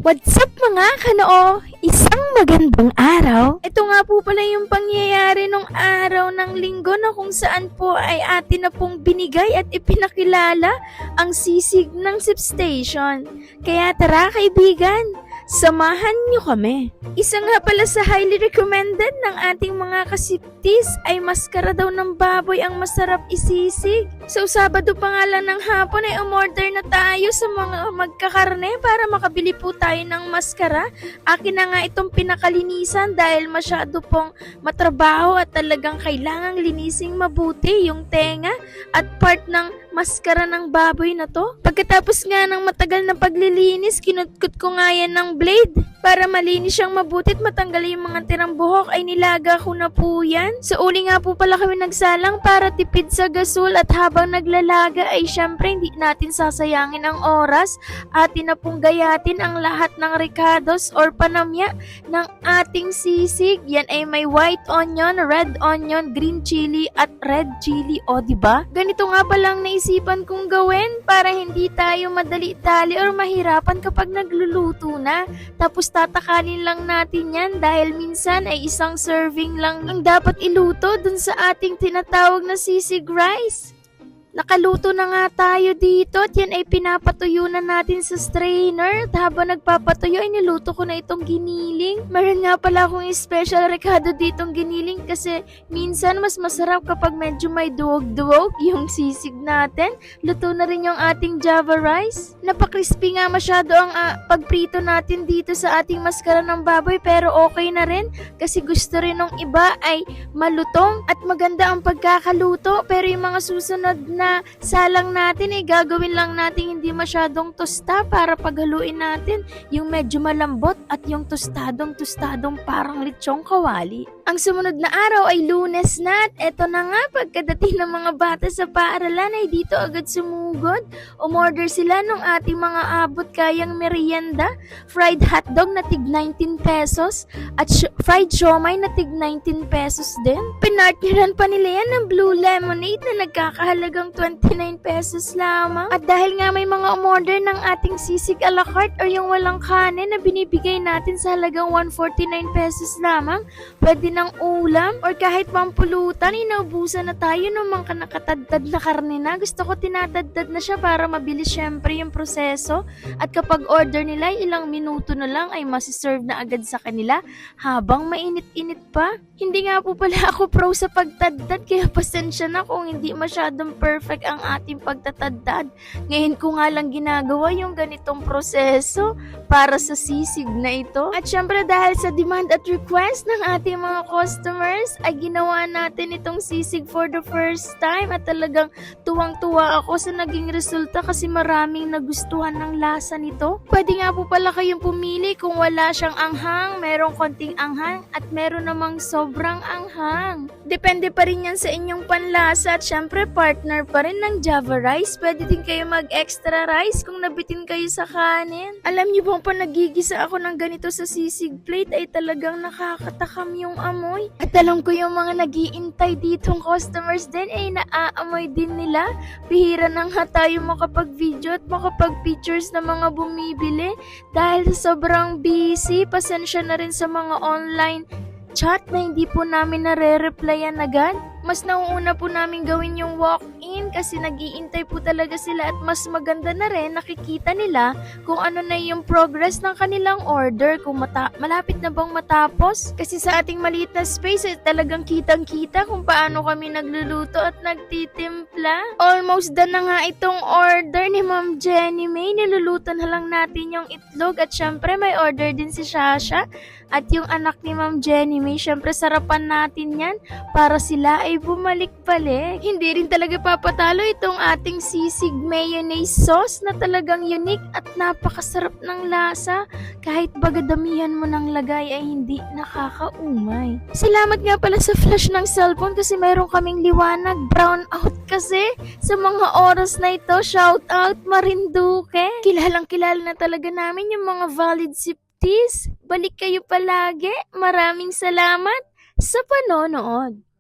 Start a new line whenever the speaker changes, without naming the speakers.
What's up mga kanoo? Isang magandang araw. Ito nga po pala yung pangyayari nung araw ng linggo na kung saan po ay atin na pong binigay at ipinakilala ang sisig ng Sip Station. Kaya tara kaibigan, samahan niyo kami. Isa nga pala sa highly recommended ng ating mga kasiptis ay maskara daw ng baboy ang masarap isisig. So Sabado pa nga lang ng hapon ay umorder na tayo sa mga magkakarne para makabili po tayo ng maskara. Akin na nga itong pinakalinisan dahil masyado pong matrabaho at talagang kailangang linising mabuti yung tenga at part ng maskara ng baboy na to. Pagkatapos nga ng matagal na paglilinis, kinutkot ko nga yan ng blade para malinis siyang mabuti at matanggal yung mga tirang buhok ay nilaga ko na po yan. Sa uli nga po pala kami nagsalang para tipid sa gasol at habang naglalaga ay syempre hindi natin sasayangin ang oras. Atin na pong gayatin ang lahat ng ricados or panamya ng ating sisig. Yan ay may white onion, red onion, green chili at red chili. O diba? Ganito nga palang naisipan kong gawin para hindi tayo madali-dali or mahirapan kapag nagluluto na. Tapos tatakalin lang natin yan dahil minsan ay isang serving lang ang dapat iluto dun sa ating tinatawag na sisig rice. Nakaluto na nga tayo dito at yan ay pinapatuyo na natin sa strainer at habang nagpapatuyo ay niluto ko na itong giniling. Meron nga pala akong special recado ditong giniling kasi minsan mas masarap kapag medyo may duwog-duwog yung sisig natin. Luto na rin yung ating java rice. Napakrispy nga masyado ang pagprito natin dito sa ating maskara ng baboy pero okay na rin kasi gusto rin ng iba ay malutong at maganda ang pagkakaluto pero yung mga susunod na salang natin ay gagawin lang natin hindi masyadong tosta para paghaluin natin yung medyo malambot at yung tostadong parang lechong kawali. Ang sumunod na araw ay Lunes na at eto na nga pagkadating ng mga bata sa paaralan ay dito agad sumugod. Umorder sila nung ating mga abot kayang merienda, fried hotdog na tig 19 pesos at fried siomay na tig 19 pesos din. Pinartneran pa nila yan ng blue lemonade na nagkakahalagang 29 pesos lamang. At dahil nga may mga umorder ng ating sisig a la carte or yung walang kanin na binibigay natin sa halagang 149 pesos lamang, pwede ng ulam or kahit pampulutan, inaubusan na tayo ng mga nakatadtad na karne na. Gusto ko tinatadtad na siya para mabilis syempre yung proseso at kapag order nila ilang minuto na lang ay masiserve na agad sa kanila habang mainit-init pa. Hindi nga po pala ako pro sa pagtadtad kaya pasensya na kung hindi masyadong perfect ang ating pagtatadtad. Ngayon ko nga lang ginagawa yung ganitong proseso para sa sisig na ito. At syempre dahil sa demand at request ng ating mga customers ay ginawa natin itong sisig for the first time at talagang tuwang-tuwa ako sa naging resulta kasi maraming nagustuhan ng lasa nito. Pwede nga po pala kayong pumili kung wala siyang anghang, merong konting anghang at meron namang sobrang anghang. Depende pa rin yan sa inyong panlasa at syempre partner pa rin ng java rice. Pwede din kayo mag-extra rice kung nabitin kayo sa kanin. Alam niyo bang pa nagigisa ako ng ganito sa sisig plate ay talagang nakakatakam yung amoy. At alam ko yung mga nag-iintay ditong customers din ay naaamoy din nila. Bihira na nga tayo makapag-video at makapag-pictures na mga bumibili dahil sobrang busy. Pasensya na rin sa mga online chat na hindi po namin nare-replyan agad. Mas nauuna po namin gawin yung walk-in kasi nag-iintay po talaga sila at mas maganda na rin nakikita nila kung ano na yung progress ng kanilang order, kung malapit na bang matapos. Kasi sa ating maliit na space ay talagang kitang-kita kung paano kami nagluluto at nagtitimpla. Almost done na nga itong order ni Ma'am Jenny May. Nilulutan na lang natin yung itlog at syempre may order din si Shasha at yung anak ni Ma'am Jenny May. Syempre sarapan natin yan para sila ay bumalik-balik. Hindi rin talaga papatalo itong ating sisig mayonnaise sauce na talagang unique at napakasarap ng lasa. Kahit bagadamihan mo ng lagay ay hindi nakakaumay. Salamat nga pala sa flash ng cellphone kasi mayroon kaming liwanag. Brown out kasi sa mga oras na ito. Shout out Marinduque. Kilalang kilala na talaga namin yung mga valid siptis. Balik kayo palagi. Maraming salamat sa panonood.